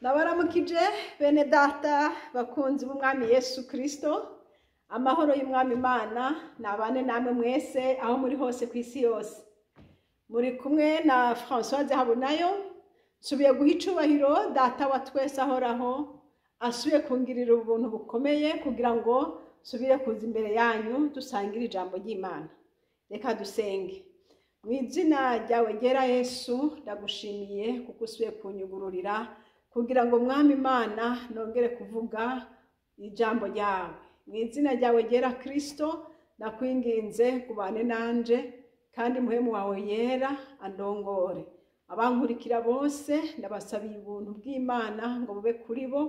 Nabaramukije bene data bakunzi b'umwami Yesu Kristo, amahoro y'umwami Imana nabane namwe mwese aho muri hose ku isi yose. Muri kumwe na Françoise Habunayo, nsubiye guha icubahiro data wa twese ahoraho, asubiye kungirira ubuntu bukomeye kugira ngo nsubire kuza imbere yanyu dusangire ijambo ry'Imana. Reka dusenge. Mu izina ryawe ryera Yesu, ndagushimiye kuko usubiye kunyugururira kugira ngo mwami Imana nongere kuvuga ijambo ryawe. Mu izina ryawe ryera Kristo, nakwinginze kubane nanje kandi muhemu wawe yera andongore. Abankurikira bose ndabasabiye ubuntu bw'Imana ngo bube kuri bo,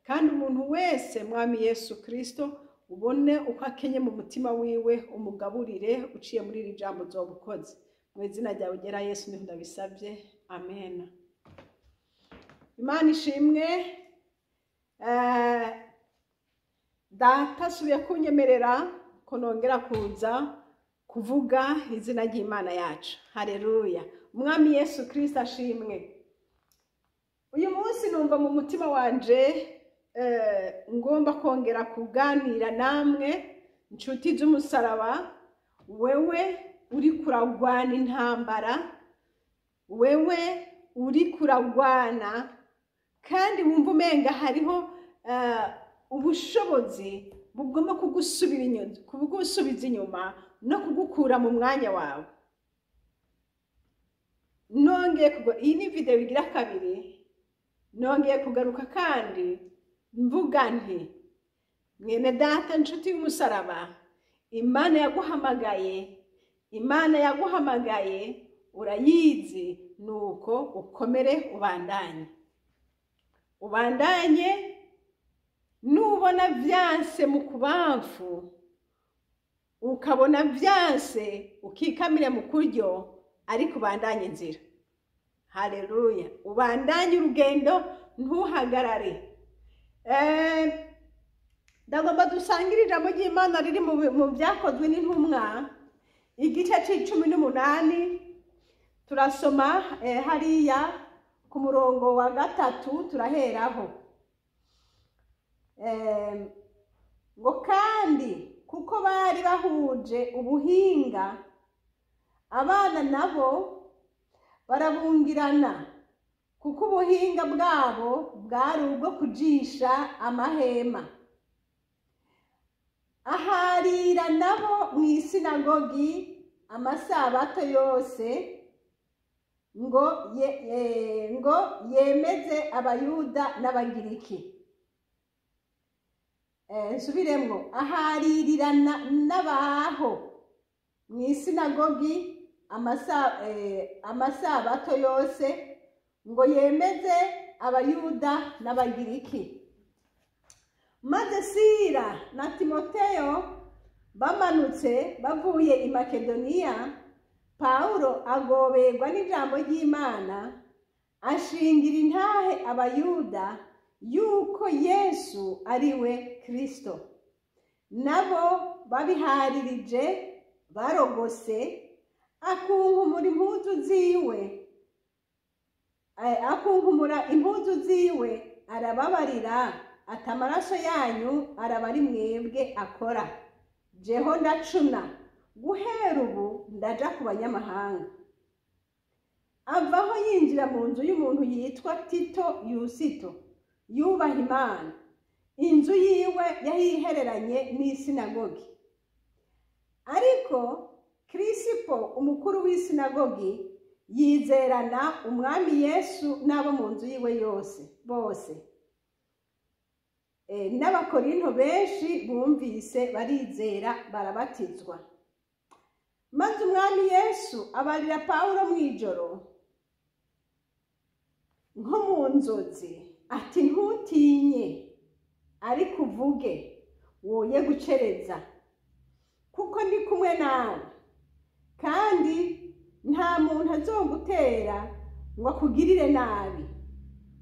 kandi umuntu wese mwami Yesu Kristo ubone uko akenye mu mutima wiwe umugaburire uciye muri iri jambo zobukoze. Mu izina ryawe ryera Yesu niho ndabisabye, amen. Imana ishimwe. Data asubiye kunyemerera ko nongera kuza kuvuga izina ry'Imana yacu. Haleluya. Umwami Yesu Kristo ashimwe. Uyu munsi numva mu mutima wanje ngomba kongera kuganira namwe inshuti z'umusaraba, wewe uri kuragwana intambara, wewe uri kuragwana kandi wumva umenga hariho ubushobozi bugomba kugusubiza inyuma no kugukura mu mwanya wawe. Iyi ni video igira kabiri, nongeye kugaruka kandi mvuga nti mwene data nshuti y'umusaraba, Imana yaguhamagaye urayizi, nuko ukomere ubandanye nubona vyanse mu kubamfu, ukabona vyanse ukikamire mu kuryo, ariko ubandanye inzira. Haleluya. Ubandanye urugendo, ntuhagarare. Ndagomba dusangire ijambo ry'Imana riri mu byakozwe n'intumwa igice c'18. Turasoma hariya ku murongo wa 3 turaheraho. Ngo kandi kuko bari bahuje ubuhinga, abana nabo barabungirana, kuko ubuhinga bwabo bwari ubwo kujisha amahema. Aharira nabo mu isinagogi amasabato yose, ngo yemeze abayuda n'abagiriki. Nsubiremwo, aharirana n'abaho mu isinagogi amasabato yose, ngo yemeze abayuda n'abagiriki. Maze Sila na Timoteyo bamanutse bavuye i Makedoniya, Paulo agoberwa n'ijambo ry'Imana, ashingira intahe abayuda yuko Yesu ari we Kristo. Nabo babiharirije barogose, akunkumura impuzu ziwe, arababarira ati amaraso yanyu araba ari mwebwe akora. Jeho ndacuna, guhera ubu ndaja ku banyamahanga. Avaho yinjira mu nzu y'umuntu yitwa Tito Yusito, yubaha Imana. Inzu yiwe yahihereranye n'isinagogi. Ariko Krisipo umukuru w'isinagogi yizerana umwami Yesu n'abo mu nzu yiwe bose. N'abakorinto benshi bumvise barizera barabatizwa. Maze umwami Yesu abarira Paulo mw'ijoro nko mu nzozi ati ntutinye, ariko uvuge, woye gucereza, kuko ndi kumwe nawe, kandi nta muntu azogutera ngo akugirire nabi,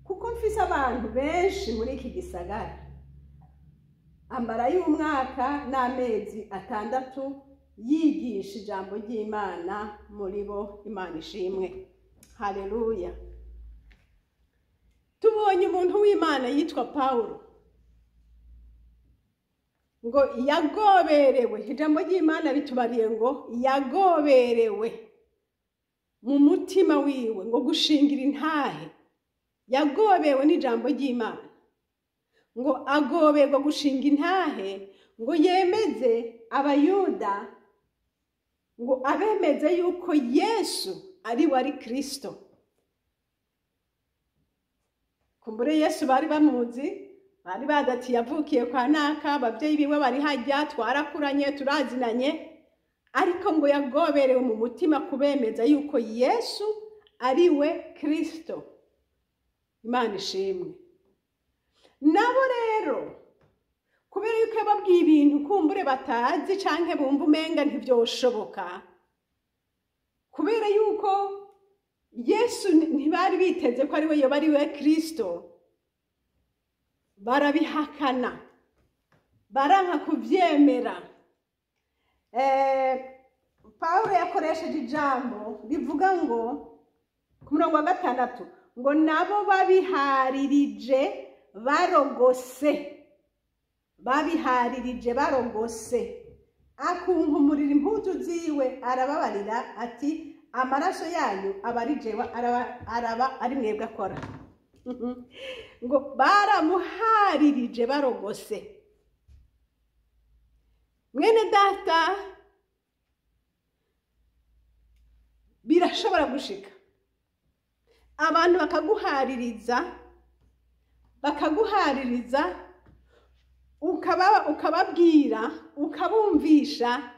kuko mfise abantu benshi muri iki gisagara. Amara y'umwaka n'amezi 6 yigisha ijambo ry'Imana muri bo. Imana ishimwe. Haleluya. Tubonye muntu w'Imana yitwa Pawulo ngo yagoberewe, ijambo ry'Imana bitubariye ngo yagoberewe mu mutima wiwe ngo gushingira intahe, yagobewe n'ijambo ry'Imana ngo agoberwa gushinga intahe ngo yemeze abayuda ngo abemeze yuko Yesu ari wari Kristo. Kumbure Yesu bari bamuzi, bari badati yavukiye kwa naka, abavyeyi biwe bari hajya, twarakuranye turazinanye, ariko ngo yagoberewe mu mutima kubemeza yuko Yesu ari we Kristo. Imana ishimwe. Nabo rero kubera yuko babwiye ibintu kumbure batazi canke bumva umenga ntivyoshoboka, kubera yuko Yesu ntibari biteze ko ari we yoba ari we Kristo, barabihakana, baranka kuvyemera. Pawulo yakoresheje ijambo rivuga ngo ku murongo wa 6 ngo nabo babiharirije barogose, babiharirije barogose, akunkumurira impuzu ziwe arababarira ati amaraso yanyu abarijewa araba ari mwebwe akora. Ngo baramuharirije barogose. Mwene data, birashobora gushika abantu bakaguhaririza ukababwira ukabumvisha,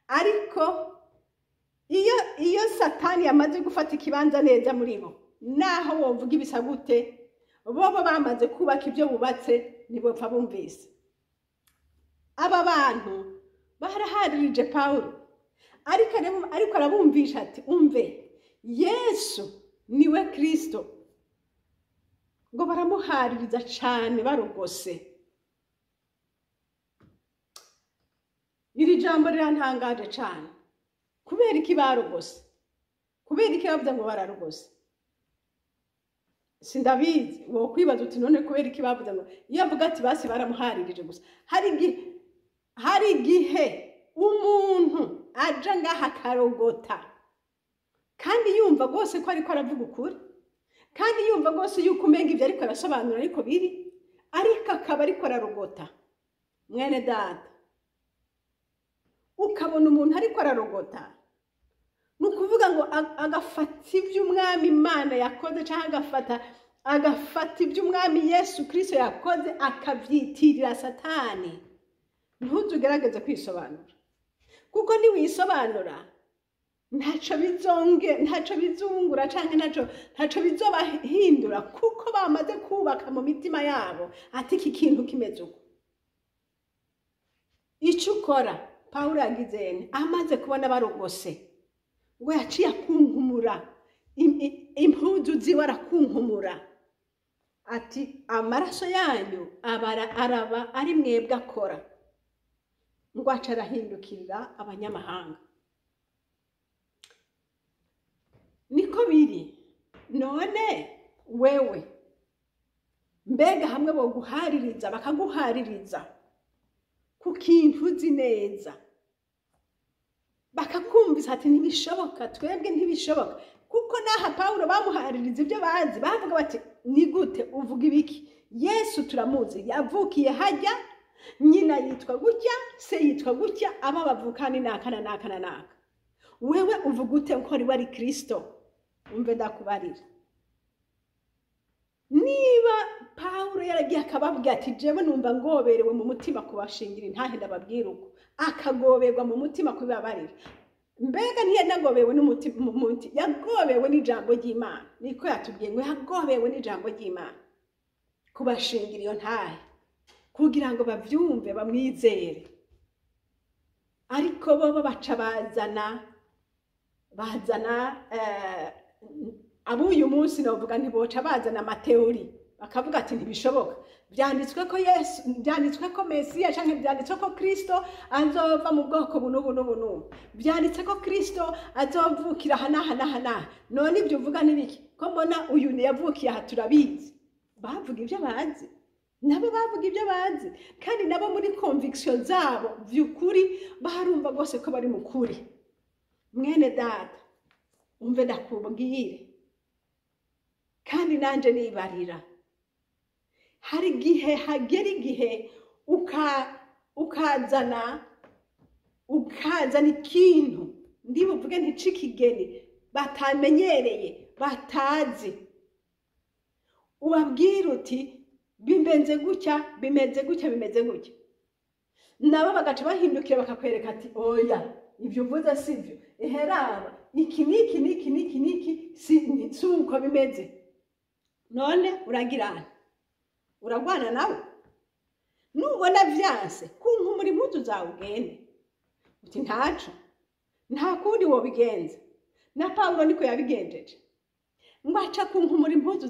ariko iyo Satani yamaze gufata ikibanza neza muri bo, naho wovuga ibisa gute, bobo bamaze kubaka ibyo bubatse ntibopfa bumvise. Aba bantu baraharirije Pawulo, ariko arabumvisha ati umve Yesu niwe Kristo. Ngo baramuhaririza cyane barogose. Iri jambo rirantangaje cyane. Kubera iki barogose? Kubera iki bavuga ngo bararogose? Sindabizi, wo kwibaza uti none kubera iki bavuga ngo, iyo avuga ati basi baramuharirije gusa. Hari igihe umuntu aja ngaha karogota kandi yumva gose ko ariko aravuga ukuri, kandi yumva gose yuko umenga ibyo ariko arasobanura ariko biri, ariko akaba ariko ararogota. Mwene data, ukabona umuntu ariko ararogota, nukuvuga ngo agafata iby'umwami Imana yakoze cyangwa agafata iby'umwami Yesu Kristo yakoze akavyitirira Satani. Ntuzugerageze kwisobanura, kuko niwisobanura ntaco bizungura canke ntaco bizobahindura, kuko bamaze kubaka mu mitima yabo ati iki kintu kimeze uko. Ico ukora Pawulo yagizene amaze kubona barogose, ngo yaciye akunkumura impuzu ziwe, arakunkumura ati amaraso yanyu araba ari mwebwe akora. Ngo aca arahindukirira abanyamahanga. Niko biri. None wewe mbega hamwe boguhaririza bakaguhaririza ku kintu uzi neza, bakakumvisa ati ntibishoboka, twebwe ntibishoboka, kuko naha Pawulo bamuhaririza ibyo bazi, bavuga bati ni gute uvuga ibiki? Yesu turamuzi, yavukiye hajya, nyina yitwa gutya, se yitwa gutya, aba bavukana naka na naka na naka. Wewe uvuga ute ko ari wari Kristo? Umve ndakubarira. Niba Pawulo yaragiye akababwira ati jewe numva ngoberewe mu mutima kubashingira intahe, ndababwira uko akagoberwa mu mutima kubibabarira, mbega ntiyanagobewe n'umutima, yagobewe n'ijambo ry'Imana. Niko yatubwiye ngo yagobewe n'ijambo ry'Imana kubashingira iyo ntahe, kugira ngo bavyumve bamwizere. Ariko bobo baca bazana abuyu munsi novuga ntiboca bazana amateori, bakavuga ati ntibishoboka, byanditswe ko Yesu, byanditswe ko Mesiya canke byanditswe ko Kristo azova mu bwoko bunubu, byanditswe ko Kristo azovukira hana. None ibyo uvuga nibiki? Ko mbona uyu yavukiye aha turabizi. bavuga ibyo bazi, nabo bavuga ibyo bazi, kandi nabo muri conviction zabo by'ukuri barumva rwose ko bari mu kuri. Mwene data, umve ndakubwire, kandi nanje nibarira, hari igihe hagera igihe ukazana ikintu ndibuvuge nticikigeni batamenyereye batazi, ubabwira uti bimeze gutya bimeze gutya bimeze gutya, nabo bagaca bahindukira bakakwereka ati oya ibyo uvuze sivyo, eheraba iki niki niki niki niki si uko bimeze. None uragirana, uragwana nawe, nubona vyanse kunkumura impuzu zawe ugende uti ntaco, nta kundi wobigenza. Na Paulo niko yabigenjeje, ngo aca kunkumura impuzu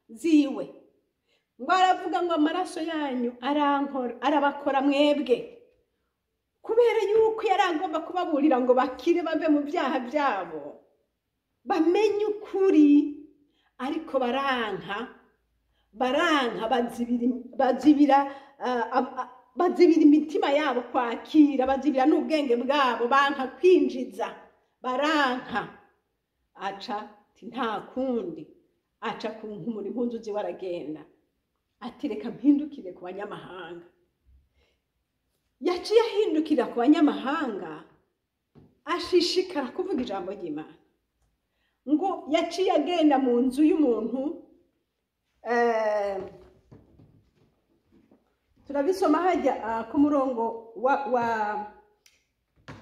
ziwe, ngo aravuga ngo amaraso yanyu arabakora mwebwe, kubera yuko yaragomba kubaburira ngo bakire bave mu byaha byabo, bamenye ukuri. Ariko baranka bazibira imitima yabo kwakira, bazibira n'ubwenge bwabo, banka kwinjiza, baranka. Aca nta kundi, aca kunkumura impunzu ziwe aragenda ati reka mpindukire ku banyamahanga. Yaciye ahindukira ku banyamahanga, ashishikara kuvuga ijambo ry'Imana. Ngo yaciye agenda mu nzu y'umuntu, turabisoma hajya ku murongo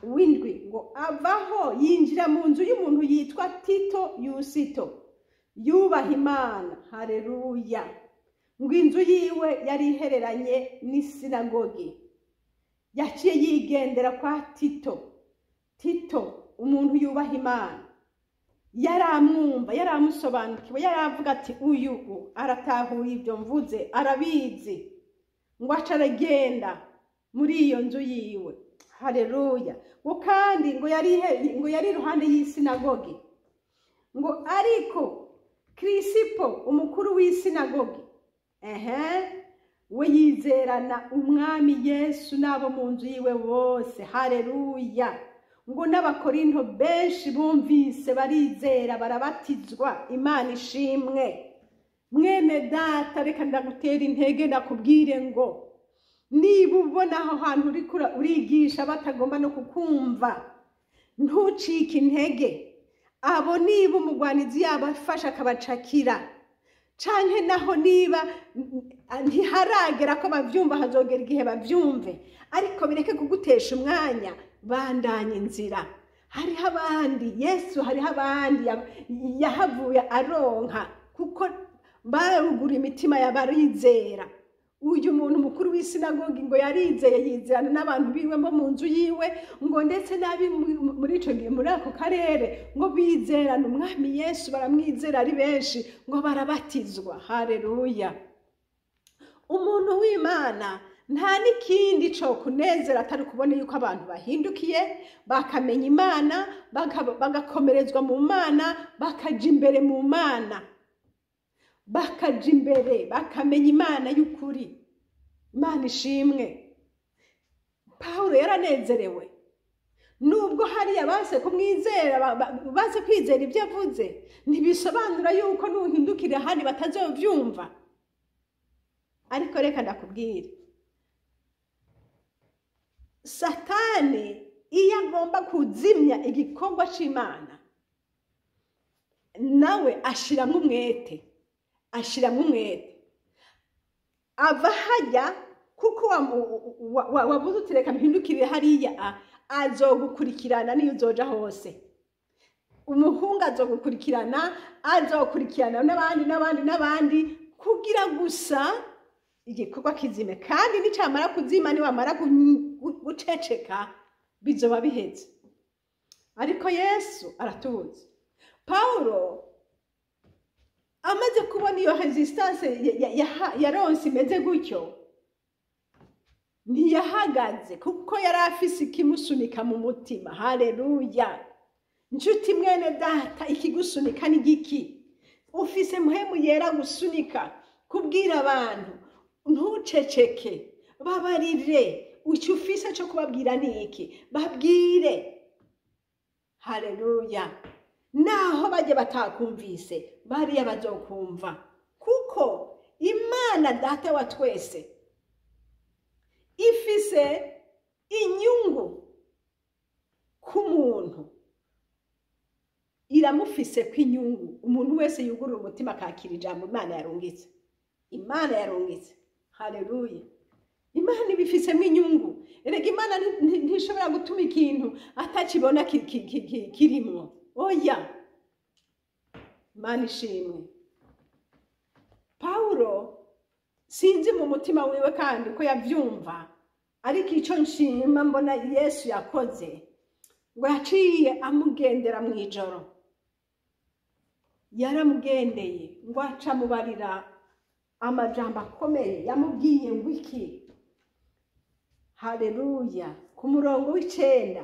w'indwi, ngo avaho yinjira mu nzu y'umuntu yitwa Tito Yusito, yubaha Imana. Haleluya. Ngo inzu yiwe yari ihereranye n'isinagogi. Yaciye yigendera kwa Tito umuntu yubaha Imana, yaramwumva, yaramusobanukiwe, yaravuga ati uyu aratahuye ibyo mvuze, arabizi. Ngo aca aragenda muri iyo nzu yiwe. Haleluya. Ngo kandi ngo yari iruhande y'isinagogi. Ngo ariko Krisipo umukuru w'isinagogi we yizerana umwami Yesu n'abo mu nzu yiwe bose. Haleluya. Ngo n'abakorinto benshi bumvise barizera barabatizwa. Imana ishimwe. Mwene data, reka ndagutera intege ndakubwire ngo niba ubona aho hantu urigisha batagomba no kukumva, ntucike intege. Abo niba umugwanizi yabafasha akabacakira, canke naho niba ntiharagera ko bavyumva, hazogera igihe bavyumve, ariko bireke kugutesha umwanya, bandanye inzira. Hariho abandi Yesu, hariho abandi yahavuye aronka, kuko barugura imitima y'abarizera. Uyu muntu mukuru w'isinagogi ngo yarizeye, yizerana n'abantu biwe bo mu nzu yiwe, ngo ndetse nabi muri ico gihe muri ako karere, ngo bizerana umwami Yesu, baramwizera ari benshi, ngo barabatizwa. Haleluya. Umuntu w'Imana nta n'ikindi cyo kunezera atari kubona yuko abantu bahindukiye, bakamenya Imana, bagakomerezwa mu Mana, bakaja imbere mu Mana, bakaja imbere bakamenya Imana y'ukuri. Imana ishimwe. Paulo yaranezerewe, nubwo hariya base kumwizera, base kwizera ibyo avuze, ntibisobanura yuko nuhindukira handi batazovyumva. Ariko reka ndakubwira, Satani iyo agomba kuzimya igikorwa c'Imana, nawe ashiramwe umwete, ava hajya, kuko wabuze utireka mpindukire hariya, azogukurikirana niyo uzoja hose. Umuhungu azogukurikirana, azokurikirana n'abandi kugira gusa igikorwa kizime. Kandi nicamara kuzima, niwamara guceceka, bizoba biheze. Ariko Yesu aratuzi. Paulo amaze kubona iyo resistance yaronse imeze gutyo, ntiyahagaze, kuko yari afise ikimusunika mu mutima. Haleluya. Nshuti mwene data, ikigusunika ni giki? Ufise muhemu yera gusunika, kubwira abantu ntuceceke, babarire, icyo ufise cyo kubabwira ni iki, babwire. Haleluya. Naho bajye batakumvise, bariya bazokumva, kuko Imana Data wa twese ifise inyungu ku muntu, iramufise ko inyungu. Umuntu wese yugurura umutima akakira ijambo Imana yarungitse, Imana yarungitse. Haleluya. Imana ibifisemo inyungu. Erega Imana ntishobora gutuma ikintu atakibona kirimwo. Oya. Imana ishimwe. Paulo sinzi mu mutima wiwe kandi ko yavyumva, ariko icyo nshima mbona Yesu yakoze, ngo yaciye amugendera mu ijoro. Yaramugendeye ngo aca mubarira amajambo akomeye, yamubwiye ngo iki. Haleluya. Ku murongo w'9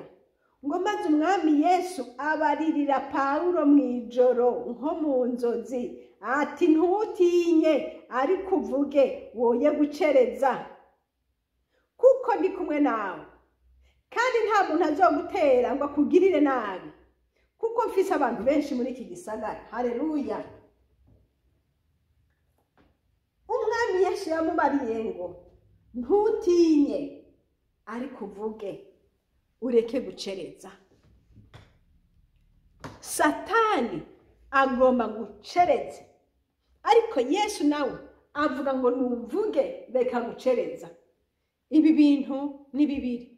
ngo maze umwami Yesu abaririra Paulo mu ijoro nko mu nzozi, ati ntutinye, ariko uvuge, woye gucereza, kuko ndi kumwe nawe, kandi nta muntu azogutera ngo akugirire nabi, kuko mfise abantu benshi muri iki gisagara. Haleluya. Umwami Yesu yamubariye ngo ntutinye, ariko uvuge, ureke gucereza. Satani agomba gucereza, ariko Yesu nawe avuga ngo nuvuge, reka gucereza. Ibi bintu ni bibiri.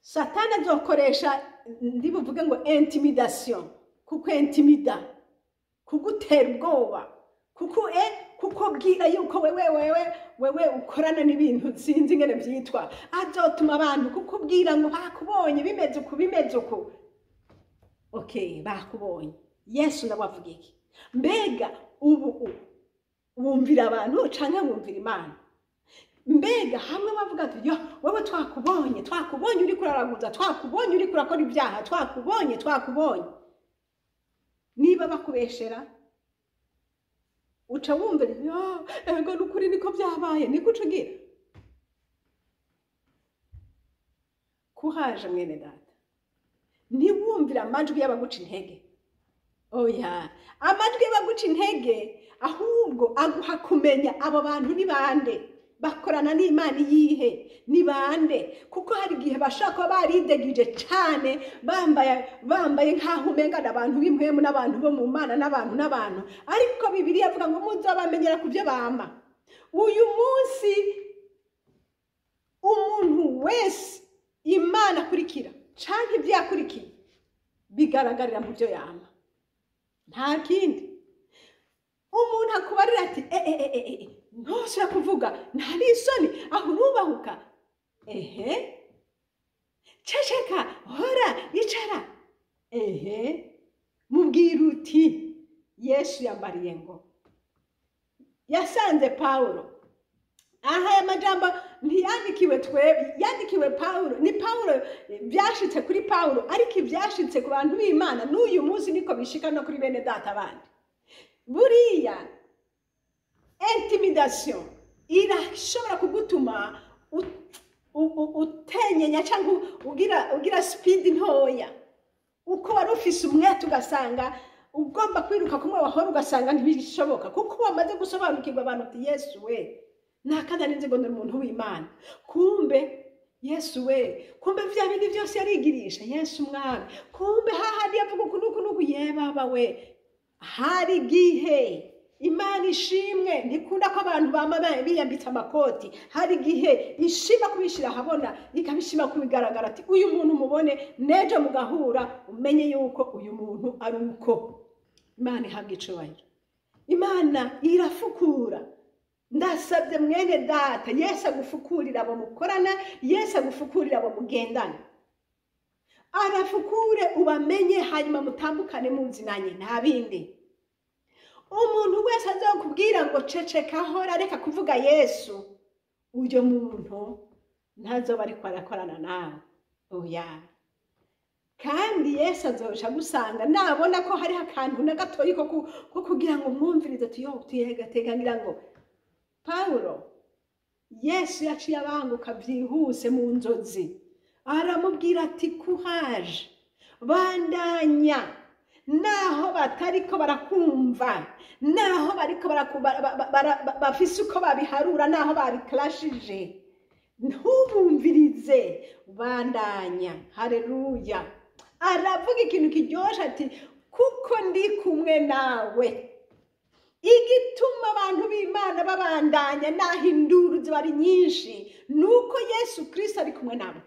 Satani azokoresha, ndibuvuge ngo intimidation, kuko intimida, kugutera ubwoba, kuko bwira yuko wewe ukorana n'ibintu sinzi ngene byitwa, azotuma abantu kukubwira ngo bakubonye bimeze uku. Okay, bakubonye. Yesu nawe avuga iki? Mbega ubu wumvira abantu canke wumvira Imana? Mbega hamwe bavuga ati yo wowe twakubonye uri kuraraguza, twakubonye uri kurakora ibyaha, twakubonye. Niba bakubeshera, uca wumvira yo ego nukuri niko byabaye, niko ucugira. Kuhaje mwene data, ntiwumvira amajwi y'abaguca intege. Oya, amajwi y'abaguca intege ahubwo aguha kumenya abo bantu ni bande, bakorana n'Imana yihe, ni bande. Kuko hari igihe bashaka baridegije cyane, bambaye nkaho umenga n'abantu b'impwemu, n'abantu bo mu Mana, n'abantu, ariko Bibiliya avuga ngo muzabamenyera ku byo bama. Uyu munsi umuntu wese Imana akurikira canke ibyo yakurikiye bigaragarira mu byo yama, nta kindi. Umuntu akubarira ati ntose kuvuga, ntari isoni, aho urubahuka, ceceka, hora, icara, mubwira uti Yesu yambariye ngo, yasanze Paulo. Aha aya majambo ntiyandikiwe twebwe, yandikiwe Paulo. Ni Paulo, byashitse kuri Paulo, ariko ibyashitse ku bantu b'Imana n'uyu munsi niko bishika no kuri bene data bandi. Buriya intimidation irashobora kugutuma utenyenya cyangwa ugira speed ntoya, uko wari ufise umwete ugasanga ugomba kwiruka kumwe wahora ugasanga ntibishoboka, kuko wamaze gusobanukirwa abantu ati Yesu we nakanda ninzi ngo ndi umuntu w'Imana. Kumbe Yesu we, kumbe vya bindi byose yarigirisha Yesu mwami, kumbe hahandi yavuga uku ye baba we. Hari gihe Imana ishimwe ntikunda ko abantu bama biyambitse amakoti, hari gihe ishima kubishira habona, ikabishima kubigaragara ati uyu muntu mubone, nejo mugahura umenye yuko uyu muntu ari uko. Imana ihabwa icubahiro. Imana irafukura. Ndasabye mwene data, Yesu agufukurira abo mukorana, Yesu agufukurira abo mugendana. Arafukure ubamenye, hanyuma mutambukane munzinanye, nta bindi. Umuntu wese azokubwira ngo ceceka, hora, reka kuvuga Yesu, uyo muntu ntazoba ariko arakorana nawe. Oya. kandi Yesu azoca gusanga nabona ko hariho akantu na gatoyi ko kugira ngo mwumvirize tuyegateganira ngo Pawulo Yesu yaciye abanguka byihuse mu nzozi aramubwira ati courage bandanya naho batariko barakumva naho bariko bafise uko babiharura naho babiklashije ntubumvirize bandanya. Haleluya. Aravuga ikintu kiryoshe ati kuko ndi kumwe nawe. Igituma abantu b'Imana babandanya naho induru ziba ari nyinshi nuko Yesu Kristo ari kumwe nabo,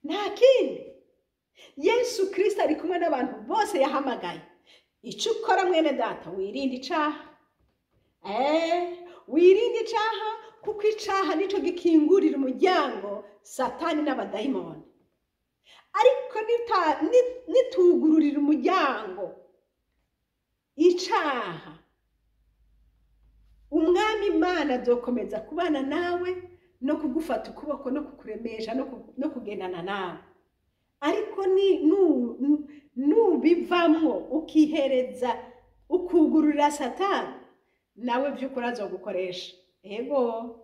nta kindi. Yesu Kristo ari kumwe n'abantu bose yahamagaye. Icyo ukora mwene data wirinde icaha, wirinde icaha, kuko icaha nico gikingurira umuryango Satani n'abadayimoni. Ariko nitugururira umuryango icaha, umwami Imana azokomeza kubana nawe no kugufata ukuboko no kukuremesha no kugendana nawe. Ariko nubivamwo ukihereza ukugururira Satani, nawe by'ukuri azogukoresha. Ego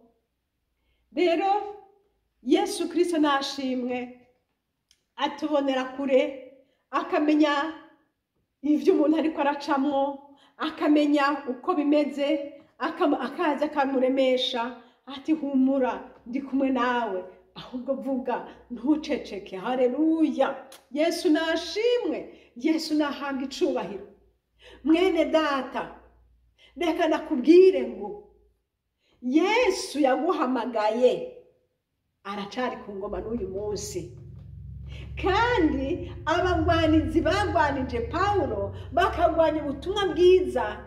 rero Yesu Kristo nashimwe atubonera kure, akamenya ivyo umuntu ariko aracamwo, akamenya uko bimeze, akaza akamuremesha ati humura ndi kumwe nawe, ahubwo vuga ntuceceke. Haleluya. Yesu nashimwe, Yesu nahabwa icubahiro. Mwene data reka nakubwire ngo Yesu yaguhamagaye aracari ku ngoma n'uyu munsi, kandi abagwanizi bagwanije Pawulo bakagwanya ubutumwa bwiza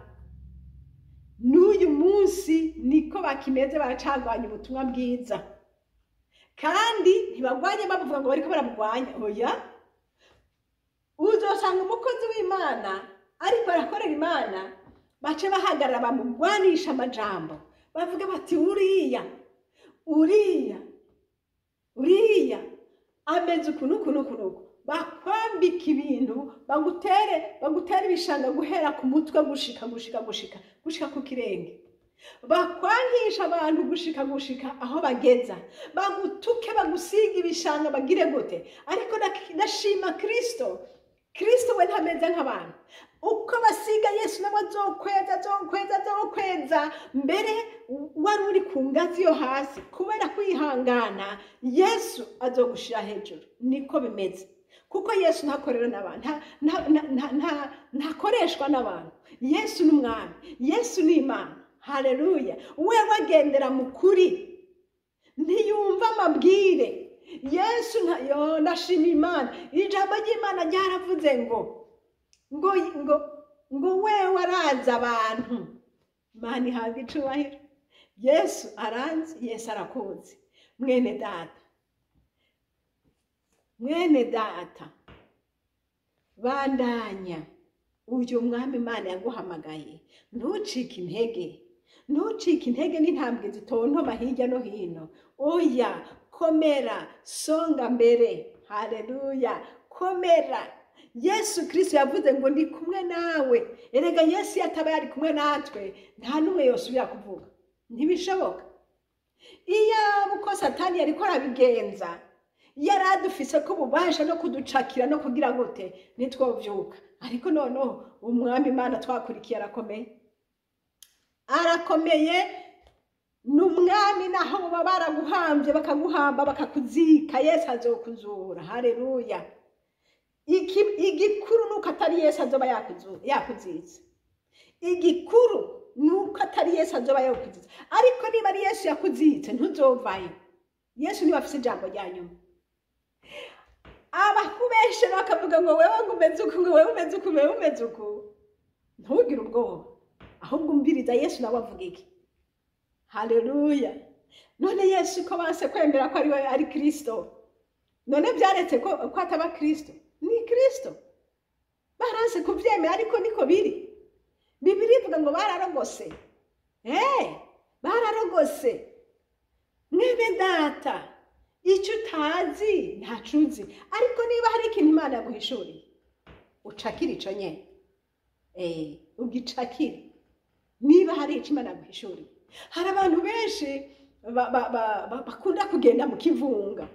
n'uyu munsi niko bakimeze, baracagwanya ubutumwa bwiza. Kandi ntibagwanye bavuga ngo bariko barabugwanya, oya. Uzosanga umukozi w'Imana ariko arakorera Imana bace bahagarara bamugwanisha amajambo, bavuga bati uriya ameze ukuntu, bakwambika ibintu, bagutere ibishanga guhera ku mutwe gushika ku kirenge, bakwangisha abantu gushika aho bageza, bagutuke bagusiga ibishanga bagire gute. Ariko ndashima Kristo we ntameze nk'abantu. Uko basiga Yesu nabo azokweza mbere wari uri ku ngazi yo hasi, kubera kwihangana Yesu azogushira hejuru. Niko bimeze, kuko Yesu ntakorera n'abantu, ntakoreshwa n'abantu. Yesu n'umwami, Yesu ni Imana. Haleluya. Wewe agendera mu kuri, ntiyumva amabwire. Yesu ndashima Imana. Ijambo ry'Imana ryaravuze ngo wewe araza abantu. Imana ihabwa icubahiro. Yesu aranzi, Yesu arakuzi. Mwene data bandanya uyu mwami Imana yaguhamagaye. Ntucike intege n'intambwe zitontoma hirya no hino. Oya, komera, songa mbere. Haleluya. Komera. Yesu Kristo yavuze ngo ndi kumwe nawe. Erega Yesu yataba yari kumwe natwe, nta numwe yosubira kuvuga. Ntibishoboka. Iyo uko Satani yariko arabigenza, yaradufise ko bubasha no kuducakira no kugira gute nitwovyuka. Ariko noneho umwami Imana twakurikiye arakomeye, n'umwami naho baba baraguhambye bakaguhamba bakakuzika, Yesu azokuzura. Haleluya. Igikuru nuko atari Yesu azoba yakuzitse. Igikuru nuko atari Yesu azoba yakuzitse. Ariko niba ari Yesu yakuzitse ntuzovayo. Yesu niwe afise ijambo rya nyuma. Abakubeshe bakavuga ngo wewe umeze uku, ntugire ubwoba, ahubwo umbiriza Yesu nawe avuga iki. Haleluya. None Yesu ko banse kwemera ko ari Kristo, none byaretse ko ataba Kristo? Ni Kristo. Baranse kuvyemera, ariko niko biri. Bibiliya ivuga ngo bararogose. Bararogose. Mwene data, icyo utazi ntaco uzi, ariko niba hari ikintu Imana yaguhishuriye ucakira ico nyene, ugicakire niba hari icyo Imana yaguhishuriye. Hari abantu benshi bakunda kugenda mu kivunga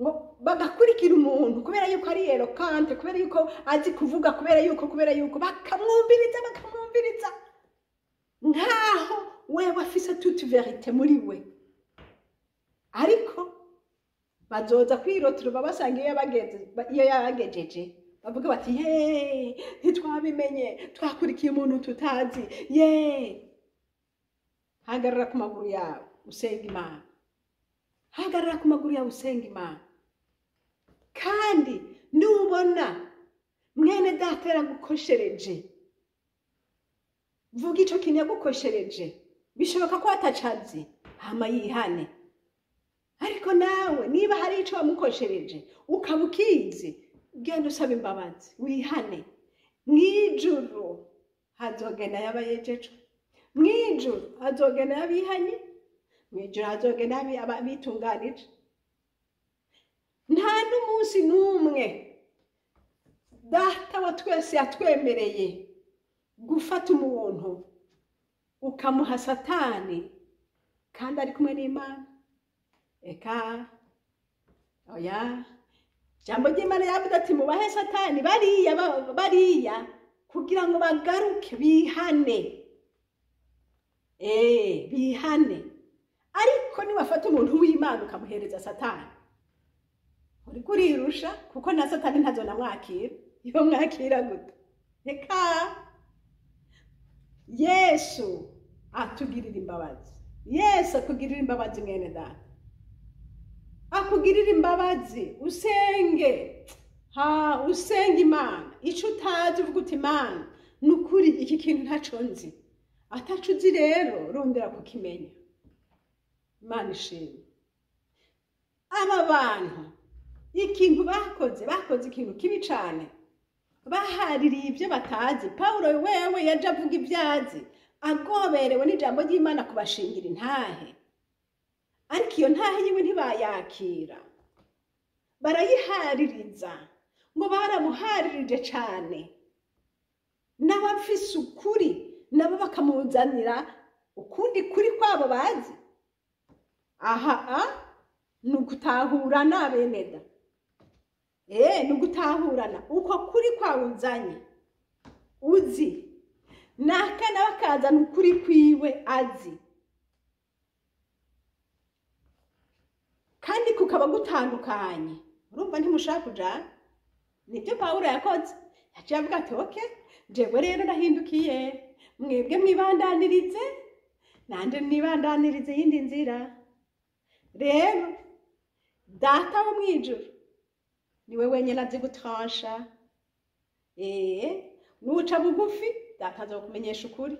ngo bagakurikira umuntu kubera yuko ari eloquente, kubera yuko azi kuvuga, kubera yuko bakamwumviriza nkaho wewe afise toute vérité muri we, ariko bazoza kwirotira babasanga iyo yabagejeje bavuga bati ntitwabimenye, twakurikiye umuntu tutazi. Hagarara ku maguru yawe usenga Imana, hagarara ku maguru yawe usenga Imana. Kandi nubona mwene data yaragukoshereje, vuga ico kintu yagukoshereje, bishoboka ko atacazi, hama yihane. Ariko nawe niba hari ico wamukoshereje ukaba ukizi, genda usaba imbabazi, wihane. Mwijuru hazogenda yabayejejwe, mwijuru hazogenda yabihanye, mwijuru hazogenda abitunganije. Nta n'umunsi n'umwe Data wa twese yatwemereye gufata umuntu ukamuha Satani kandi ari kumwe n'Imana. Eka oya, jambo ry'Imana yavuze ati mubahe Satani bariya kugira ngo bagaruke bihane. Bihane. Ariko niwafata umuntu w'Imana ukamuhereza Satani, uri kurirusha, kuko na Satani ntazona mwakira. Iyo mwakira gute? Eka Yesu atugirira imbabazi. Yesu akugirira imbabazi mwene data, akugirira imbabazi. Usenge usenge Imana ico utazi, uvuga uti Imana nukuri iki kintu ntaco nzi, ataco uzi rero rondera kukimenya. Imana ishimwe. Aba bantu ikintu bakoze ikintu kibi cane, bahaririye ibyo batazi. Paulo wewe yaje avuga ibyazi, agoberewe n'ijambo ry'Imana kubashingira intahe, ariko iyo ntahe yiwe ntibayakira, barayihaririza ngo baramuharirije cane. N'abafise ukuri nabo bakamuzanira ukundi kuri kwabo bazi. Nugutahurana beneda, nugutahurana uko kuri kwawuzanye uzi, nakana bakazana ukuri kwiwe azi, kandi kukaba gutandukanye. Urumva ntimushaka kujana? Nibyo Paulo yakoze. Yaciye avuga ati okay, jewe rero nahindukiye, mwebwe mwibandanirize nanje nibandanirize yindi nzira. Rero Data wo mwijuru niwe wenyine azi gutrancha. Nuca bugufi Data azokumenyesha ukuri,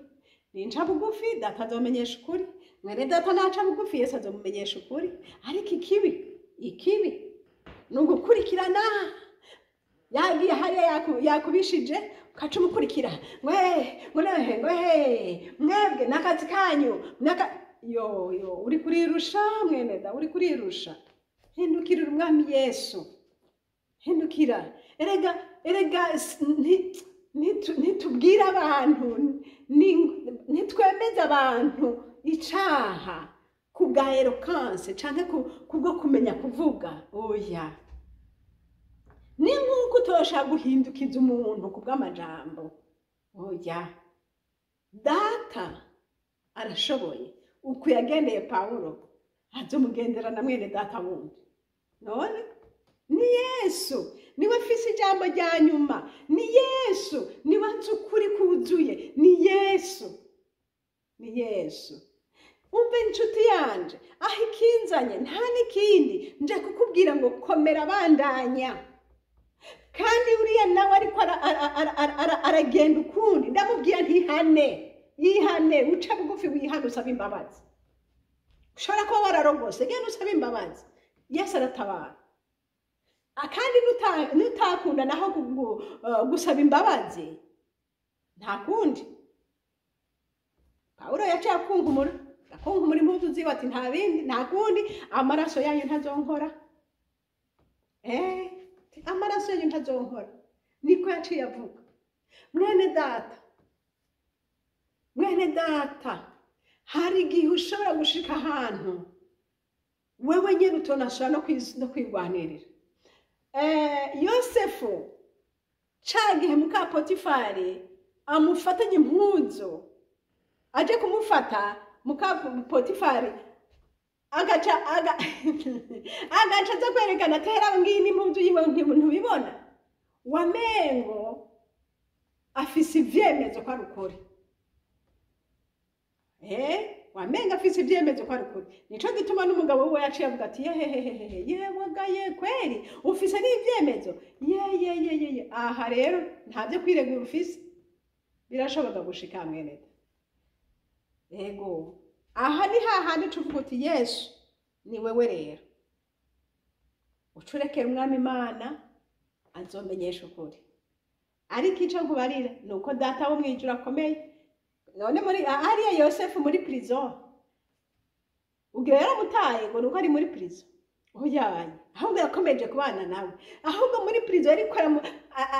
ninca bugufi Data azomenyesha ukuri, mwene Data naca bugufi Yesu azomumenyesha ukuri. Ariko ikibi nugukurikirana, yagiye hariya yakubishije ukaca umukurikira, mwebwe n'akazi kanyu uri kurirusha mwene da, uri kurirusha. Hindukirira umwami Yesu, hindukira. Erega ntitubwira abantu, ntitwemeza abantu icaha kubwa eloquence canke kubwo kumenya kuvuga. Oya, ni nk'uko utoshaka guhindukiza umuntu kubw'amajambo. Oya, Data arashoboye. Uko yagendeye Paulo azomugendera na mwene Data wundi. None ni Yesu niwe afise ijambo rya nyuma, ni Yesu niwe azi ukuri kuzuye, ni Yesu. Umve inshuti yanje, aho ikinzanye nta n'ikindi, nje kukubwira ngo komera bandanya. Kandi uriya nawe ariko aragenda ukundi, ndamubwira yihane, uca bugufi wihane, usaba imbabazi. Ushobora kuba wararogose, genda usaba imbabazi, Yesu aratabara. Kandi nutakunda naho gusaba imbabazi nta kundi. Paulo yaciye akungumura kunkumura impuzu ziwe ati nta bindi nta kundi amaraso yanyu ntazonkora. Amaraso yanyu ntazonkora, niko yaciye avuga. Mwene data, hari igihe ushobora gushika ahantu wewe nyene utonashobora no kwigwanirira. Yosefu cagihe muka Potifari amufatanye impuzu, aje kumufata muka Potifari agaca aza kwerekana tera ngini impuzu yiwe ntubibona, wamengo afise ivyemezo ko ari ukuri. Wamenga afise ivyemezo ko ari ukuri. Nico gituma n'umugabo we yaciye avuga ati yewe kweri ufise n'ivyemezo ye. Aha rero ntavyo kwiregura ufise, birashoboka gushika mwene. Yego, aha ni hahandi tuvuga uti Yesu ni wewe rero ucurekera umwami Imana azomenyesha ukuri. Ariko ico nkubarira nuko data wo mwijuru akomeye. None muri ariya Yosefu muri prison ugira yaramutaye ngo nuko ari muri prison uyanye, ahubwo yakomeje kubana nawe, ahubwo muri prison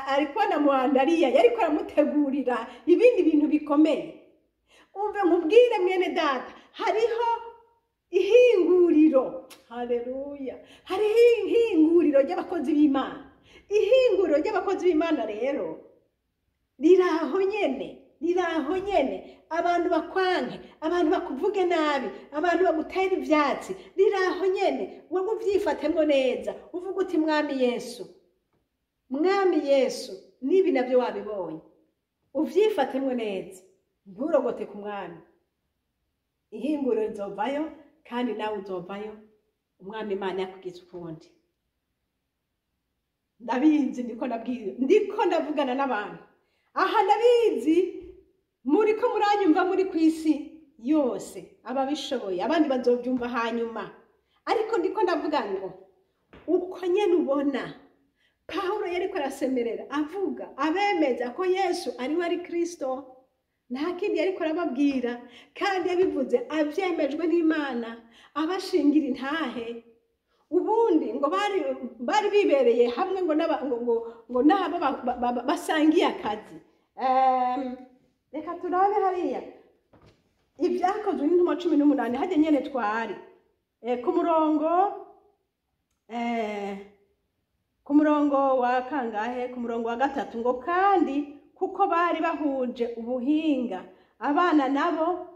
ariko anamuandariya yariko aramutegurira ibindi bintu bikomeye. Umve nkubwire mwene data, hariho ihinguriro, haleluya, hariho ihinguriro ry'abakozi b'Imana. Ihinguriro ry'abakozi b'Imana rero riraho nyene, abantu bakwanke, abantu bakuvuge nabi, abantu bagutera ivyatsi, riraho nyene. Wewe uvyifatemwo neza, uvuga uti mwami Yesu, nibi navyo wabibonye, uvyifatemwo neza, nturogote ku mwami. Ihinguriro rizovayo kandi nawe uzovayo, umwami Imana yakugize ukundi. Ndabizi, ndiko ndavugana n'abantu aha, ndabizi muriko muranyumva muri kwisi yose, ababishoboye abandi bazovyumva hanyuma, ariko ndiko ndavuga ngo uko nyene ubona Paulo yariko arasemerera avuga abemeza ko Yesu ari we ari Kristo, nta kindi yariko arababwira, kandi yabivuze avyemejwe n'Imana, abashingira intahe. Ubundi ngo bari bibereye hamwe ngo nabo basangiye akazi. Reka turabe hariya ibyakozwe n'intumwa 18 hajye nyene twari ku murongo wa kangahe, ku murongo wa 3 ngo kandi kuko bari bahuje ubuhinga abana nabo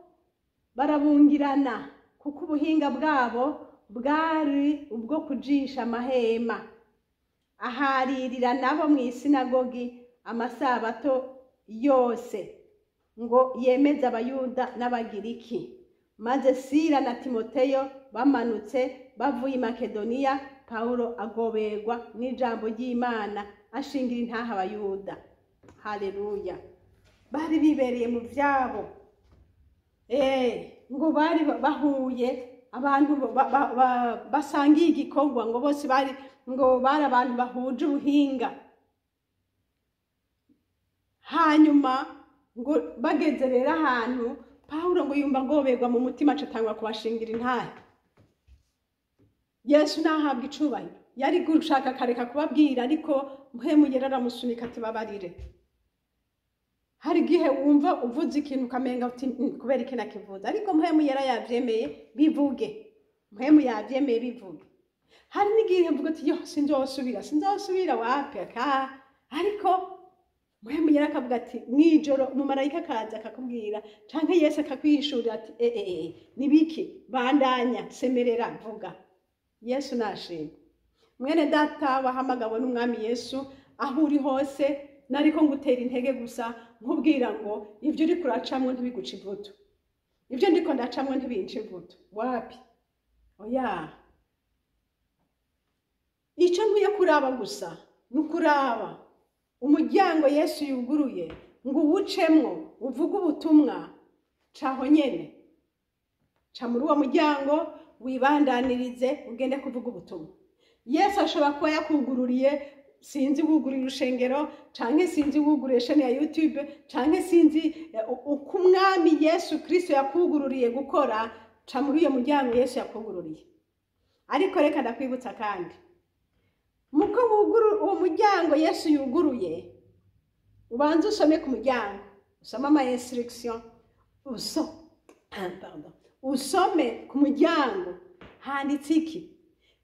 barabungirana, kuko ubuhinga bwabo bwari ubwo kujisha amahema. Aharirira nabo mu isinagogi amasabato yose ngo yemeza abayuda n'abagiriki. Maze Sila na Timoteyo bamanutse bavuye i Makedoniya, Paulo agoberwa n'ijambo ry'Imana ashingira intaha abayuda. Haleluya. Bari bibereye mu vyabo, ngo bari bahuye abantu basangiye igikorwa, ngo bose bari abantu bahuje ubuhinga. Hanyuma ngo bageze rero ahantu Paulo ngo yumva ngoberwa mu mutima, acatangwa kubashingira intahe. Yesu nahabwa icubahiro, yari gushaka kareka kubabwira, ariko mpwemu yera aramusunika ati babarire. Hari gihe wumva uvuze ikintu ukamenga uti kubera iki nakivuze, ariko mpwemu yera yavyemeye bivuge, mpwemu yavyemeye bivuge. Hari n'igihe mvuga ati yo sinzosubira wapi aka, ariko mpwemu yera akavuga ati mwijoro umumarayika akaza akakubwira, canke Yesu akakwishurira ati nibiki, bandanya, semerera, vuga. Yesu nashimwe. Mwene data wahamagawe n'umwami Yesu, aho uri hose nariko ngutera intege gusa nkubwira ngo ivyo uri kuracamwe ntibiguca ivuto, ivyo ndiko ndacamwe ntibinca ivuto, wapi, oya. Ico nkwiye kuraba gusa nukuraba umuryango Yesu yuguruye ngo uwucemwo uvuga ubutumwa, caho nyene ca muri uwo muryango wibandanirize ugende kuvuga ubutumwa. Yesu ashobora kuba yakugururiye, sinzi wugurira urushengero, canke sinzi wugurira channel ya YouTube, canke sinzi uko umwami Yesu Kristo yakugururiye gukora, ca muri uyo muryango Yesu yakugururiye. Ariko reka ndakwibutsa kandi muko uwo muryango Yesu yuguruye, ubanza usome ku muryango, usome ama instruction, usome ku muryango handitse iki.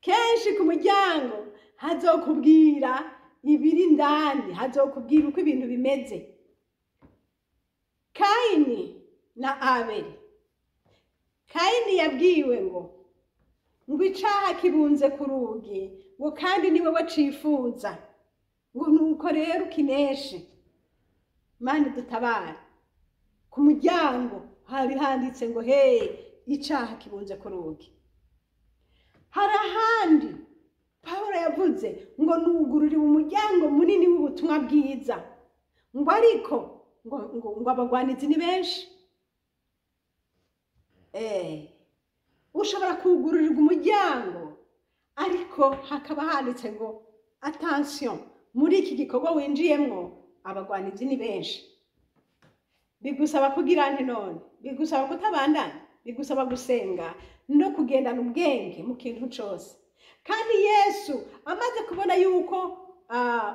Kenshi ku muryango hazokubwira ibiri ndani, hazokubwira uko ibintu bimeze. Kaini na Abeli. Kaini yabwiwe ngo icaha kibunze ku rugi, ngo kandi niwe wacifuza, ngo nuko rero ukineshe. Mana dutabara. Ku muryango hari handitse ngo icaha kibunze ku rugi. Hari ahandi Pawulo yavuze ngo nugururiwe umuryango munini w'ubutumwa bwiza, ngo ariko ngo abagwanizi ni benshi. Ushobora kugururirwa umuryango ariko hakaba handitse ngo attention, muri iki gikorwa winjiyemwo abagwanizi ni benshi. Bigusaba kugira nti none, bigusaba kutabandana, bigusaba gusenga no kugendana ubwenge mu kintu cyose. Kandi Yesu amaze kubona yuko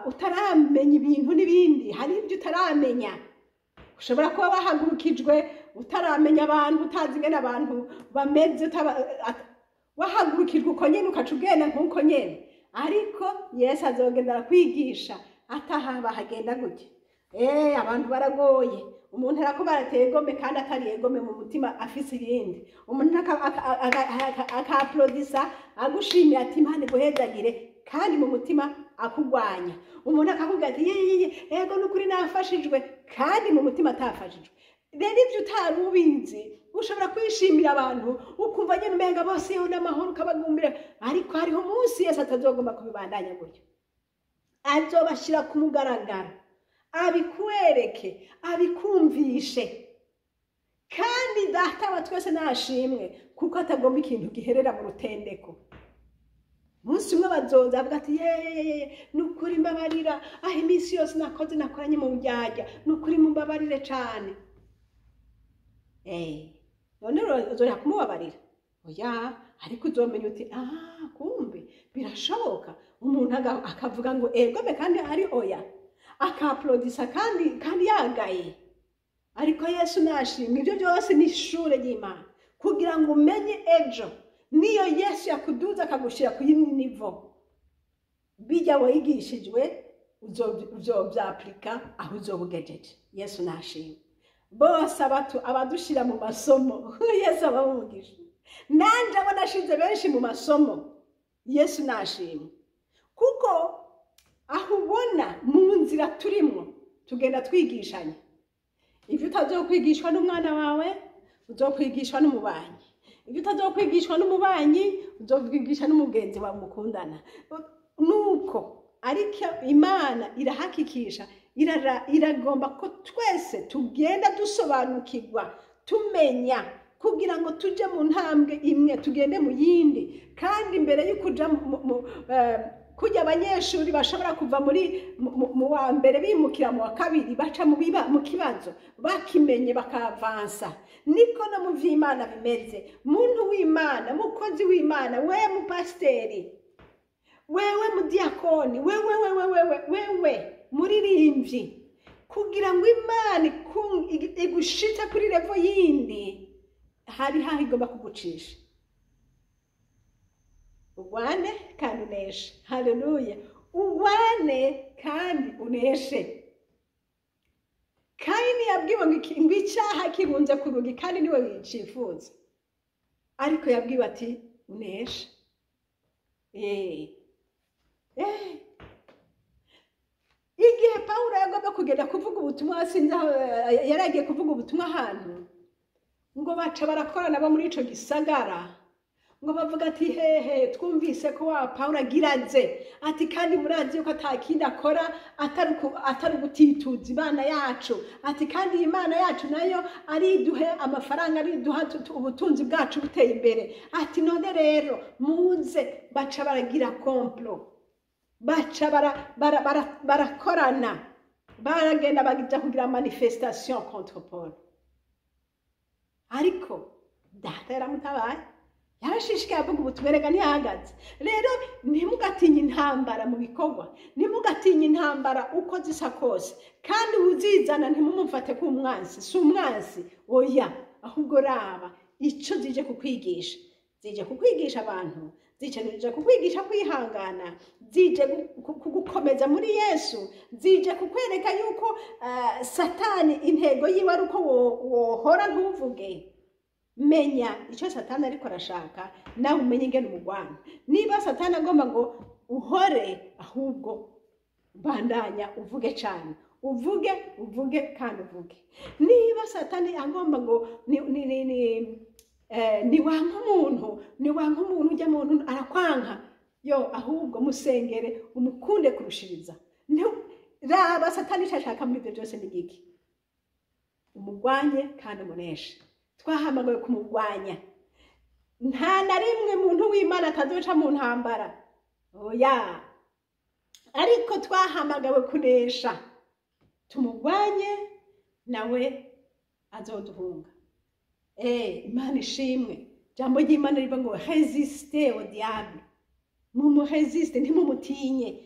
utaramenya ibintu n'ibindi, hari ibyo utaramenya. Ushobora kuba wahagurukijwe utaramenya abantu, utazi ingene abantu bameze, wahagurukijwe uko nyene ukaca ugenda nk'uko nyene. Ariko Yesu azogendera kwigisha atahaba hagenda gutya. Abantu baragoye. Umuntu arakubara tegome kandi atari yegome mu mutima afise irindi. Umuntu akaapplaudisa agushimira ati Imana iguhezagire kandi mu mutima akugwanya. Umuntu akavuga ati yego nukuri nafashijwe kandi mu mutima atafashijwe. Rero ivyo utari ubizi ushobora kwishimira abantu ukumva nyene umenga bose yo n'amahoro kabagumbira, ariko hariho umunsi Yesu atazogomba kubibandanya gutyo. Azobashira ku mugaragaro, abikwereke, abikumvishe. Kandi data wa twese nashimwe kuko atagomba ikintu giherera mu rutendeko. Munsi umwe bazoza avuga ati nukuri mbabarira, iminsi yose nakoze nakoranye mu byajya, nukuri mumbabarire cyane. None uzoya kumubabarira? Oya, ariko uzomenya uti kumbe birashoboka. Umuntu akavuga ngo egome kandi ari oya, akaapplaudisa kandi yagaye. Ariko Yesu nashimwe, ibyo byose ni ishure ry'Imana kugira ngo umenye ejo niyo Yesu yakuduza akagushira ku yindi nivo, bijya wigishijwe uzobyaplika aho uzobugejeje. Yesu nashimwe. Bose abadushira mu masomo Yesu abamugisha. Nanje abo nashize benshi mu masomo Yesu nashimwe. Kuko aho ubona mu nzira turimo tugenda twigishanya. Ivyo utazokwigishwa n'umwana wawe uzokwigishwa n'umubanyi. Ivyo utazokwigishwa n'umubanyi uzokwigisha n'umugenzi wawe mukundana. Nuko ariko Imana irahakikisha, iragomba ko twese tugenda dusobanukirwa, tumenya kugira ngo tuje mu ntambwe imwe tugende mu yindi. Kandi imbere y'ukuja kujya abanyeshuri bashobora kuva mu wa mbere bimukira mu wa kabiri baca mu kibazo bakimenye bakavansa. Niko no mu vy'Imana bimeze. Muntu w'Imana, mukozi w'Imana, we mu pasteri, wewe mu diakoni, wewe muririmvyi, kugira ngo Imana igushitse kuri levo yindi, hari igomba kugucisha. Uwane kandi uneshe. Haleluya. Uwane kandi uneshe. Kaini yabwiwe ngo icyaha kibunze ku rugi kandi niwe wicifuza. Ariko yabwiwe ati uneshe. Igihe Pawulo yagomba kugenda kuvuga ubutumwa, sinzi yaragiye kuvuga ubutumwa ahantu, ngo baca barakorana bo muri ico gisagara, ngo bavuga ati twumvise ko wa Pawulo agiraze ati kandi murazi yuko atakindi akora atari gutituza Imana yacu, ati kandi Imana yacu nayo ari duhe amafaranga, ari duha ubutunzi bwacu buteye imbere. Ati none rero muze, baca baragira complot, baca barakorana, baragenda bagija kugira manifestation contre Paul. Ariko data yaramutabaye, yarashishikaye avuga ubutumwa, erega ntihagaze. Rero ntimugatinye intambara mu bikorwa, ntimugatinye intambara uko zisa kose, kandi uzizana ntimumufate k'umwansi, si umwansi oya, ahubwo raba ico zije kukwigisha. Zije kukwigisha abantu, zije kukwigisha kwihangana, zije kugukomeza muri Yesu, zije kukwereka yuko Satani intego yiwe ari uko wohora ntuvuge. Menya icyo Satani ariko arashaka, nawe umenye ingene umugwana. Niba Satani agomba ngo uhore, ahubwo bandanya uvuge cyane, uvuge kandi uvuge. Niba Satani agomba ngo ni wanka umuntu ujya muntu arakwanka, yo ahubwo musengere umukunde kurushiriza. Raba Satani ashaka muri ibyo byose ni giki? Umugwanye kandi umuneshe. Twahamagawe kumugwanya. Nta na rimwe muntu w'Imana atazoca mu ntambara, oya, ariko twahamagawe kunesha. Tumugwanye nawe azoduhunga. Imana ishimwe. Jambo ry'Imana rivuga ngo resiste au diable. Resiste, ntimumutinye.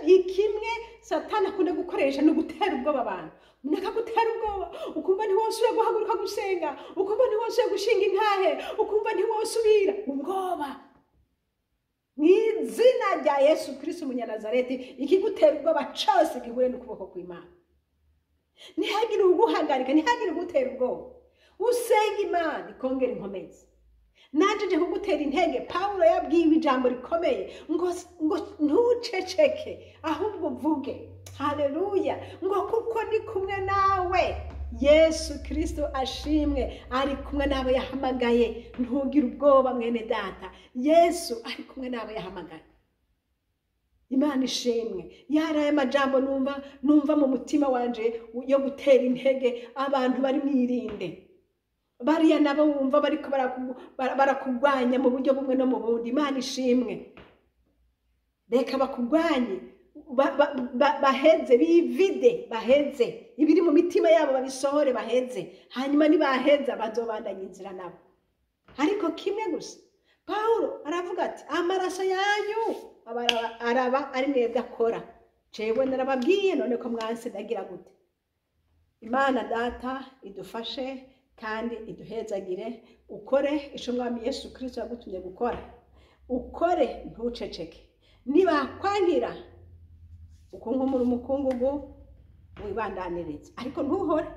Ikimwe Satani akunda gukoresha no gutera ubwoba abantu. Nakagutera ubwoba, ukumva ntiwosubira guhaguruka gusenga, ukumva ntiwosubira gushinga intahe, ukumva ntiwosubira ubwoba. Mw'izina rya Yesu Kristo Umunyanazareti, ikigutera ubwoba cyose gihure n'ukuboko kw'Imana. Ntihagire uguhagarika, ntihagire ugutera ubwoba. Usenga Imana ikongera inkomezi. Naje nje kugutera intege. Paulo yabwiwe ijambo rikomeye ngo ntuceceke, ahubwo uvuge. Haleluya. Ngo kuko ndi kumwe nawe. Yesu Kristo ashimwe, ari kumwe nawe yahamagaye. Ntugire ubwoba mwene data, Yesu ari kumwe nawe yahamagaye. Imana ishimwe. Yaraye amajambo numva mu mutima wanje yo gutera intege abantu bari mwirinde. Bariya nabo wumva bariko barakugwanya mu buryo bumwe no mu bundi. Imana ishimwe. Reka bakugwanye, baheze, bivide, baheze ibiri mu mitima yabo, babisohore, baheze. Hanyuma nibaheza bazobandanya inzira nabo. Ariko kimwe gusa, Paulo aravuga ati amaraso yanyu araba ari mwebwe akora. Jewe narababwiye, none ko mwanse ndagira gute? Imana data idufashe kandi iduhezagire. Ukore ico Mwami Yesu Kristo yagutumye gukora. Ukore ntuceceke. Nibakwangira ukunkumura umukungugu, wibandaniriza, ariko ntuhore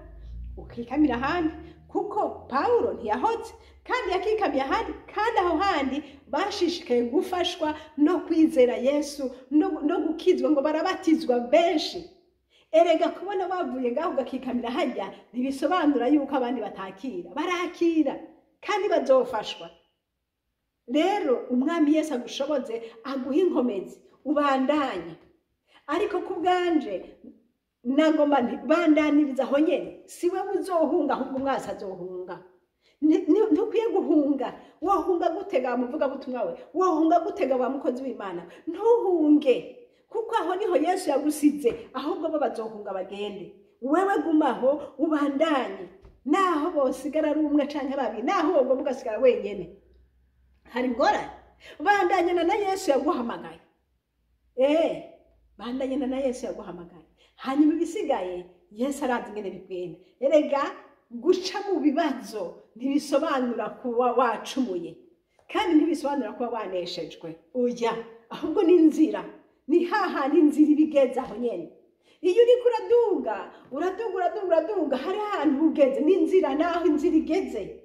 ukikamira ahandi, kuko Paulo ntiyahoze kandi yakikamiye ahandi, kandi aho handi bashishikaye gufashwa no kwizera Yesu no gukizwa, ngo barabatizwa benshi. Erega kubona bavuye ngaho ugakikamira hajya ntibisobanura yuko abandi batakira. Barakira kandi bazofashwa. Rero umwami Yesu agushoboze, aguha inkomezi, ubandanye. Ariko kubwanje nagomba bandaniriza aho nyene. Siwe uzohunga, ahubwo umwasi azohunga. Ntukwiye guhunga. Wohunga gutega muvuga butumwa we, wohunga gutega wa mukozi w'Imana. Ntuhunge, kuko aho niho Yesu yagusize, ahubwo bo bazohunga bagende. Wewe gumaho ubandanye. Naho bosigara ari umwe canke babiri, naho wogo mugasigara wenyene, hari ngorane. Bandanye na Yesu yaguhamagaye. Bandanye na Yesu yaguhamagaye. Hanyuma ibisigaye Yesu arazi ingene bigenda. Erega guca mu bibazo ntibisobanura kuba wacumuye, kandi ntibisobanura kuba waneshejwe. Oya, ahubwo ni inzira. Ni hahandi inzira ibigeza aho nyene. Iyo uriko uraduga, hari ahantu ugeze, ni inzira naho inzira igeze.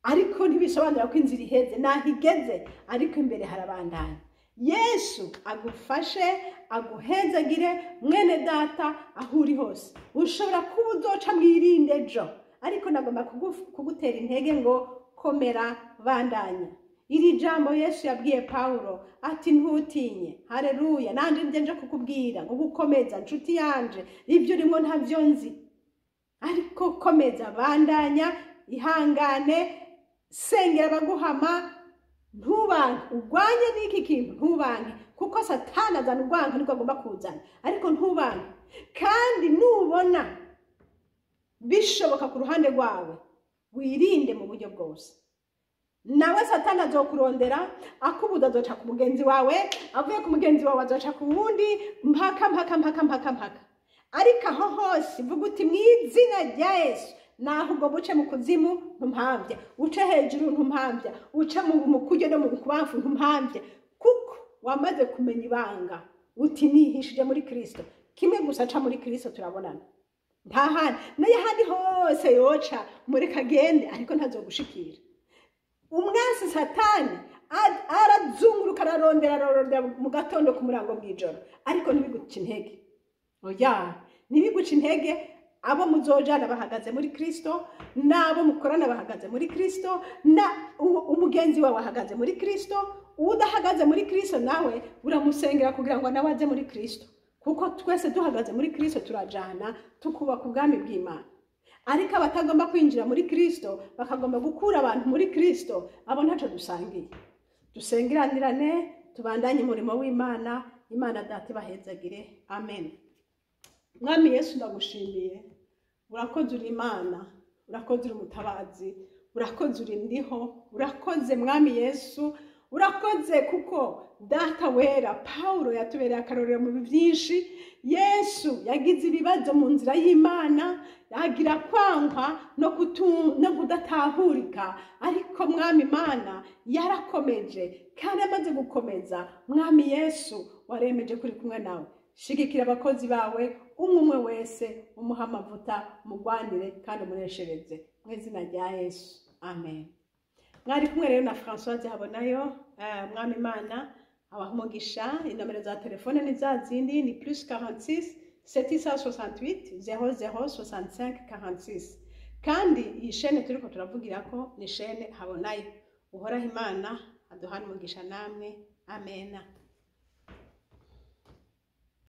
Ariko ntibisobanura ko inzira iheze, naho igeze, ariko imbere harabandanya. Yesu agufashe, aguhezagire mwene data aho uri hose. Ushobora kuba uzoca mwirinde ejo, ariko nagomba kugutera intege ngo komera, bandanya. Iri jambo Yesu yabwiye Paulo ati ntutinye. Haleluya. Nanje nje kukubwira ngo gukomeza nshuti yanje, ibyo urimo ntavyo nzi, ariko komeza, bandanya, ihangane, sengera baguhama, ntubanke. Ugwanye n'iki kintu, ntubanke, kuko Satani azana urwango niko agomba kuzana, ariko ntubanke. Kandi nubona bishoboka ku ruhande rwawe, wirinde mu buryo bwose. Nawe satani azokurondera akubuza, azoca ku mugenzi wawe, avuye ku mugenzi wawe azoca ku wundi, mpaka. Ariko aho hose vuga uti mu izina rya Yesu, naho ubwo buce mu kuzimu ntumpambya, uce hejuru ntumpambya, uce mu kuryo no mu kubamfu ntumpambya, kuko wamaze kumenya ibanga uti nihishije muri Kristo. Kimwe gusa aca muri Kristo turabonana, nta handi n'ahandi hose yoca muri kagende, ariko ntazogushikira. Umwansi satani arazunguruka ararondera mu gatondo ku murango bw'ijoro, ariko ntibiguce intege. Oya, ntibiguce intege. Abo muzojana bahagaze muri Kristo, nabo mukorana bahagaze muri Kristo, na umugenzi wawe ahagaze muri Kristo. Udahagaze muri Kristo nawe uramusengera kugira ngo nawe aze muri Kristo, kuko twese duhagaze muri Kristo turajana tukubaka ubwami bw'Imana. Ariko abatagomba kwinjira muri Kristo, bakagomba gukura abantu muri Kristo, abo ntaco dusangiye. Dusengeranirane, tubandanye umurimo w'Imana. Imana data bahezagire. Amen. Mwami Yesu ndagushimiye, urakoze uri Imana, urakoze uri umutabazi, urakoze uri ndiho, urakoze Mwami Yesu, urakoze kuko data wera Paulo yatubereye akarorero mu byinshi. Yesu yagize ibibazo mu nzira y'Imana, yagira kwankwa no kudatahurika, ariko Mwami Imana yarakomeje, kandi amaze gukomeza Mwami Yesu waremeje kuri kumwe nawe. Shigikira abakozi bawe, umwe wese umuha amavuta, umugwanire kandi umuneshereze mu izina rya Yesu. Amen. Mwari kumwe rero na Françoise Habonayo. Mwami Imana abaha umugisha. Inomero za telefone ni za zindi, ni +46 768 00 65 46. Kandi iyi shene turiko turavugirako ni shene Habonayo. Uhoraho Imana aduhane umugisha namwe. Amen.